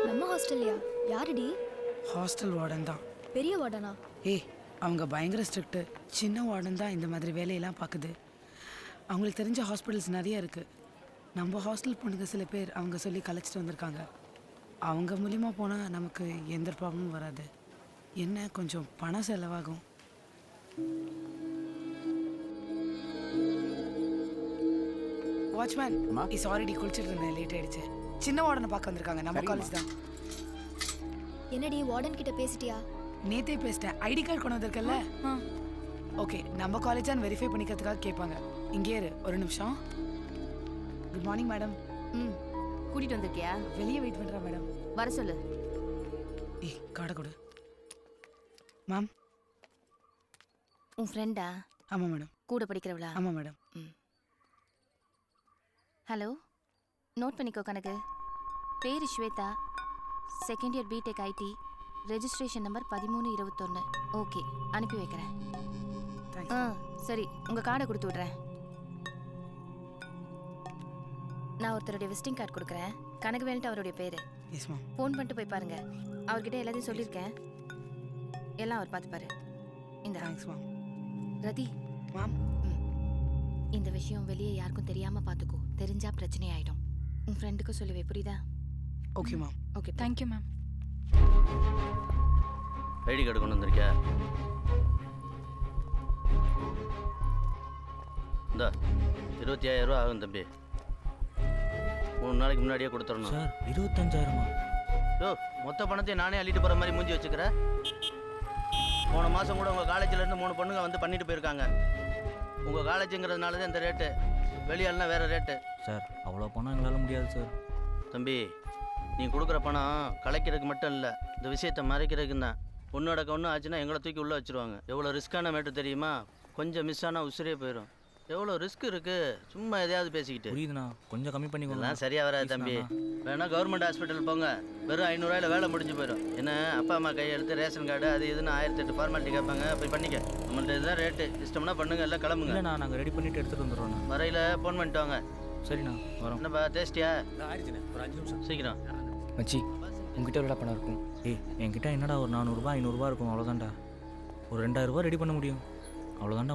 நம்ம ஹாஸ்டல்லையா? யாருடி? Hostel warden தான். பெரிய வார்டனா? ஏய், அவங்க பயங்கர ஸ்ட்ரிக்ட்டு. சின்ன வார்டன் தான் இந்த மாதிரி வேலையெல்லாம் பார்க்குது. அவங்களுக்கு தெரிஞ்ச ஹாஸ்பிட்டல்ஸ் நிறைய இருக்குது. நம்ம ஹாஸ்டல் பொண்ணுங்க சில பேர் அவங்க சொல்லி கலைச்சிட்டு வந்திருக்காங்க. அவங்க மூலிமா போனால் நமக்கு எந்த ப்ராப்ளமும் வராது. என்ன கொஞ்சம் பணம் செலவாகும். வாட்ச்மேன், சாரிடி குளிச்சுட்டு இருந்தேன், லேட் ஆயிடுச்சு. சின்ன வார்டனை பார்க்க வந்திருக்காங்க, நம்ம காலேஜ் தான். என்னடி வார்டன் கிட்ட பேசிட்டியா? நேத்தே பேசிட்டேன். ஐடி கார்டு கொண்டு வந்திருக்கல. ஓகே, நம்ம காலேஜான்னு வெரிஃபை பண்ணிக்கிறதுக்காக கேட்பாங்க. இங்கே இரு ஒரு நிமிஷம். Good morning madam. கூட்டிட்டு வந்திருக்கியா? வெளியே வெயிட் பண்ணுறா மேடம். வர சொல்லு. ஏய், காடை கொடு. மேம். உன் ஃப்ரெண்டா? ஆமாம் மேடம். கூட படிக்கிறவளா? ஆமாம் மேடம். ஹலோ, நோட் பண்ணிக்கோ கணக்கு. பேர் Shweta, second year B Tech IT, registration number 1321. Okay, அனுப்பி வைக்கிறேன். சரி, உங்கள் கார்டை கொடுத்து விட்றேன். நான் ஒருத்தருடைய விசிட்டிங் கார்டு கொடுக்குறேன். கனகவேல்ட்டு அவருடைய பேர். Yes ma'am. ஃபோன் பண்ணிட்டு போய் பாருங்க. அவர்கிட்ட எல்லாத்தையும் சொல்லியிருக்கேன். எல்லாம் அவர் பார்த்துப்பாரு. இந்த தேங்க்ஸ் மேம். ரதி மேம். இந்த விஷயம் வெளியே யாருக்கும் தெரியாமல் பார்த்துக்கோ. தெரிஞ்சா பிரச்சனை ஆகிடும். உன் ஃப்ரெண்டுக்கும் சொல்லுவே, புரியுதா? Okay ma'am. Okay, thank you ma'am. ID card கொண்டு வந்திருக்கியா? இந்தா 25,000 ரூபா ஆகும் தம்பி. 3 நாளைக்கு முன்னாடியே கொடுத்துடணும். சார் 25,000மா? யோ, மொத்த பணத்தையும் நானே அள்ளிட்டு போகிற மாதிரி மூஞ்சி வச்சுக்கிறேன். போன மாதம் கூட உங்கள் காலேஜிலேருந்து 3 பொண்ணுங்க வந்து பண்ணிட்டு போயிருக்காங்க. உங்கள் காலேஜுங்கிறதுனால தான் இந்த ரேட்டு. வெளியாள்னா வேறு ரேட்டு. சார் அவ்வளோ பணம் எங்களால் முடியாது சார். தம்பி, நீ கொடுக்குற பணம் கலைக்கிறதுக்கு மட்டும் இல்லை, இந்த விஷயத்தை மறைக்கிறதுக்கு தான். ஒன்றோட ஒன்று ஆச்சுன்னா எங்களை தூக்கி உள்ளே வச்சுருவாங்க. எவ்வளோ ரிஸ்க்கான மேட்டு தெரியுமா? கொஞ்சம் மிஸ் ஆனால் உசிரே போயிடும். எவ்வளோ ரிஸ்க் இருக்குது. சும்மா எதையாவது பேசிக்கிட்டு. புரியுதுண்ணா, கொஞ்சம் கம்மி பண்ணிக்கோங்க. எல்லாம் சரியாக வராது தம்பி. வேணா கவர்மெண்ட் ஹாஸ்பிட்டல் போங்க, வெறும் 500 ரூபாயில் வேலை முடிஞ்சு போயிடும். என்ன அப்பா அம்மா கையெழுத்து, ரேஷன் கார்டு, அது இதுன்னு 1008 ஃபார்மாலிட்டி கேட்பாங்க. போய் பண்ணிக்க. நம்மள்ட்ட இதுதான் ரேட்டு. இஷ்டம்னா பண்ணுங்க, எல்லாம் கிளம்புங்க. இல்லைண்ணா, நாங்கள் ரெடி பண்ணிவிட்டு எடுத்துகிட்டு வந்துடுறோண்ணா. வரையில் ஃபோன் பண்ணிட்டு வாங்க. சரிண்ணா, வரோம். என்னப்பா டேஸ்டியா? சீக்கிரம். மச்சி, உங்ககிட்ட எவ்வளோ பணம் இருக்கும்? ஏய், என்கிட்ட என்னடா ஒரு 400 ரூபா 500 ரூபா இருக்கும், அவ்வளோதான்டா. ஒரு 2000 ரூபா ரெடி பண்ண முடியும், அவ்வளோதான்டா